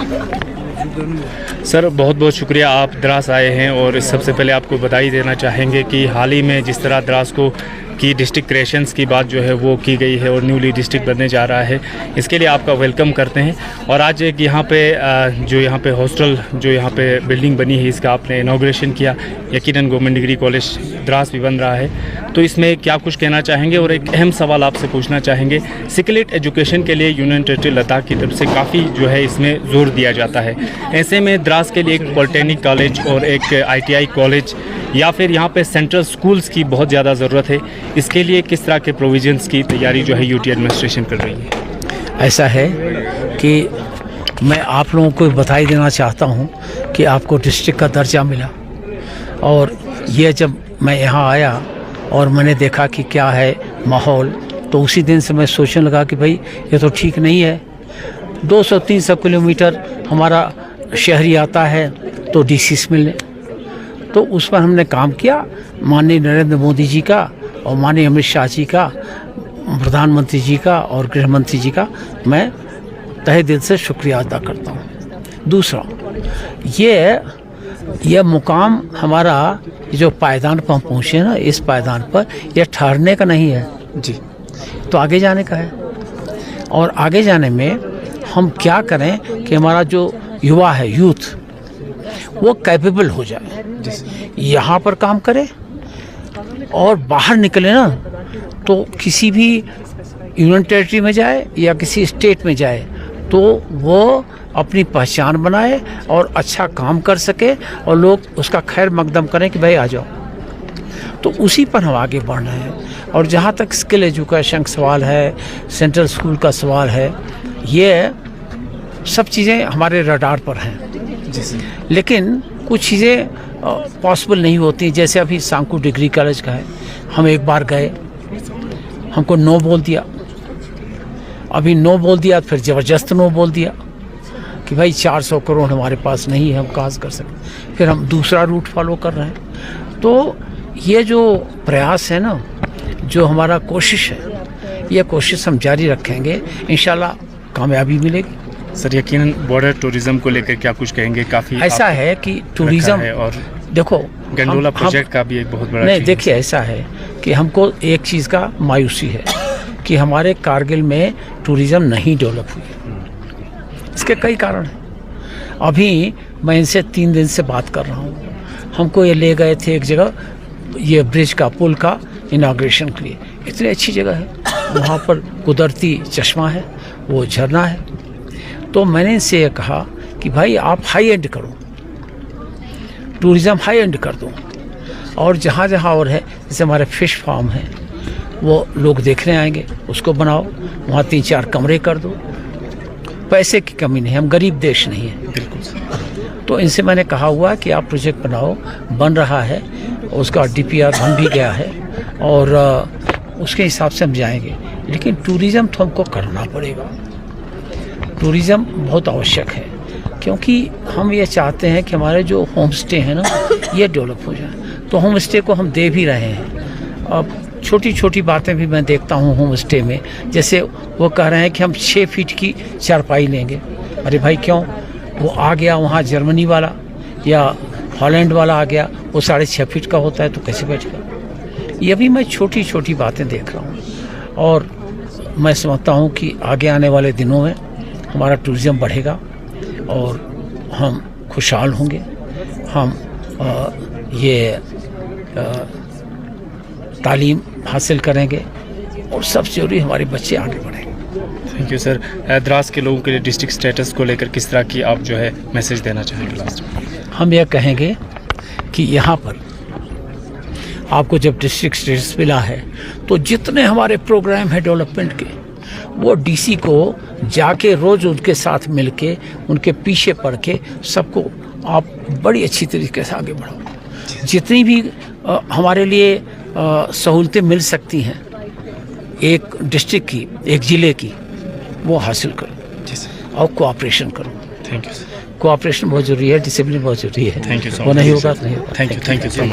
Sir बहुत बहुत शुक्रिया, आप द्रास आए हैं और सबसे पहले आपको बधाई देना चाहेंगे कि हाल ही में जिस तरह द्रास को की डिस्ट्रिक्ट क्रिएशंस की बात जो है वो की गई है और न्यूली डिस्ट्रिक्ट बनने जा रहा है, इसके लिए आपका वेलकम करते हैं। और आज एक यहाँ पे जो यहाँ पे हॉस्टल जो यहाँ पे बिल्डिंग बनी है इसका आपने इनॉग्रेशन किया, यकीनन गवर्नमेंट डिग्री कॉलेज द्रास भी बन रहा है, तो इसमें क्या कुछ कहना चाहेंगे? और एक अहम सवाल आपसे पूछना चाहेंगे, सेकुलर एजुकेशन के लिए यूनियन टेरिटरी लद्दाख की तरफ से काफ़ी जो है इसमें जोर दिया जाता है, ऐसे में द्रास के लिए एक पॉलिटेक्निक कॉलेज और एक ITI कॉलेज या फिर यहाँ पे सेंट्रल स्कूल्स की बहुत ज़्यादा ज़रूरत है, इसके लिए किस तरह के प्रोविजंस की तैयारी जो है UT एडमिनिस्ट्रेशन कर रही है? ऐसा है कि मैं आप लोगों को बधाई देना चाहता हूँ कि आपको डिस्ट्रिक्ट का दर्जा मिला। और ये जब मैं यहाँ आया और मैंने देखा कि क्या है माहौल, तो उसी दिन से मैं सोचने लगा कि भाई ये तो ठीक नहीं है। 200-300 किलोमीटर हमारा शहरी आता है तो DCs मिलने, तो उस पर हमने काम किया। माननीय नरेंद्र मोदी जी का और माननीय अमित शाह जी का, प्रधानमंत्री जी का और गृह मंत्री जी का मैं तहे दिल से शुक्रिया अदा करता हूँ। दूसरा, ये मुकाम हमारा जो पायदान पर हम पहुँचे ना, इस पायदान पर यह ठहरने का नहीं है जी, तो आगे जाने का है। और आगे जाने में हम क्या करें कि हमारा जो युवा है, यूथ, वो कैपेबल हो जाए, यहाँ पर काम करे और बाहर निकले ना तो किसी भी यूनियन टेरिटरी में जाए या किसी स्टेट में जाए तो वो अपनी पहचान बनाए और अच्छा काम कर सके और लोग उसका खैर मकदम करें कि भाई आ जाओ। तो उसी पर हम आगे बढ़ रहे हैं। और जहाँ तक स्किल एजुकेशन का सवाल है, सेंट्रल स्कूल का सवाल है, ये सब चीज़ें हमारे रडार पर हैं, लेकिन कुछ चीज़ें पॉसिबल नहीं होती। जैसे अभी सांकू डिग्री कॉलेज का है, हम एक बार गए, हमको नो बोल दिया, अभी नो बोल दिया, फिर ज़बरदस्त नो बोल दिया कि भाई 400 करोड़ हमारे पास नहीं है, हम कहाँ से कर सकते। फिर हम दूसरा रूट फॉलो कर रहे हैं। तो ये जो प्रयास है ना, जो हमारा कोशिश है, ये कोशिश हम जारी रखेंगे, इंशाल्लाह कामयाबी मिलेगी। सर यकीनन बॉर्डर टूरिज्म को लेकर क्या कुछ कहेंगे? काफ़ी ऐसा है कि टूरिज्म है और देखो गंडोला प्रोजेक्ट का भी एक बहुत बड़ा नहीं, देखिए ऐसा है कि हमको एक चीज़ का मायूसी है कि हमारे कारगिल में टूरिज्म नहीं डेवलप हुई। इसके कई कारण हैं। अभी मैं इनसे 3 दिन से बात कर रहा हूँ। हमको ये ले गए थे एक जगह, ये ब्रिज का, पुल का इनाग्रेशन के लिए। इतनी अच्छी जगह है, वहाँ पर कुदरती चश्मा है, वो झरना है। तो मैंने इनसे ये कहा कि भाई आप हाई एंड करो, टूरिज़्म हाई एंड कर दो, और जहाँ जहाँ और है, जैसे हमारे फिश फार्म है, वो लोग देखने आएंगे, उसको बनाओ, वहाँ 3-4 कमरे कर दो। पैसे की कमी नहीं, हम गरीब देश नहीं है, बिल्कुल। तो इनसे मैंने कहा हुआ कि आप प्रोजेक्ट बनाओ, बन रहा है, उसका DPR बन भी गया है और उसके हिसाब से हम जाएंगे। लेकिन टूरिज़्म तो हमको करना पड़ेगा, टूरिज़्म बहुत आवश्यक है, क्योंकि हम ये चाहते हैं कि हमारे जो होम स्टे हैं ना, ये डेवलप हो जाए। तो होम स्टे को हम दे भी रहे हैं। अब छोटी छोटी बातें भी मैं देखता हूँ होम स्टे में, जैसे वो कह रहे हैं कि हम 6 फीट की चारपाई लेंगे। अरे भाई क्यों? वो आ गया वहाँ जर्मनी वाला या हॉलैंड वाला आ गया, वो 6.5 फीट का होता है, तो कैसे बैठेगा? ये भी मैं छोटी छोटी बातें देख रहा हूँ और मैं समझता हूँ कि आगे आने वाले दिनों में हमारा टूरिज़्म बढ़ेगा और हम खुशहाल होंगे। हम तालीम हासिल करेंगे और सबसे ज़रूरी हमारे बच्चे आगे बढ़ेंगे। Thank you sir. द्रास के लोगों के लिए डिस्ट्रिक्ट स्टेटस को लेकर किस तरह की आप जो है मैसेज देना चाहेंगे लास्ट में? हम यह कहेंगे कि यहाँ पर आपको जब डिस्ट्रिक्ट स्टेटस मिला है तो जितने हमारे प्रोग्राम हैं डेवलपमेंट के, वो DC को जाके रोज़ उनके साथ मिलके, उनके पीछे पड़ के सबको आप बड़ी अच्छी तरीके से आगे बढ़ाओ। जितनी भी हमारे लिए सहूलतें मिल सकती हैं एक डिस्ट्रिक्ट की, एक ज़िले की, वो हासिल करो और कोऑपरेशन करो। Thank you sir. कोऑपरेशन बहुत ज़रूरी है, डिसिप्लिन बहुत ज़रूरी है। Thank you so much. वो नहीं होगा तो नहीं होगा। Thank you so much.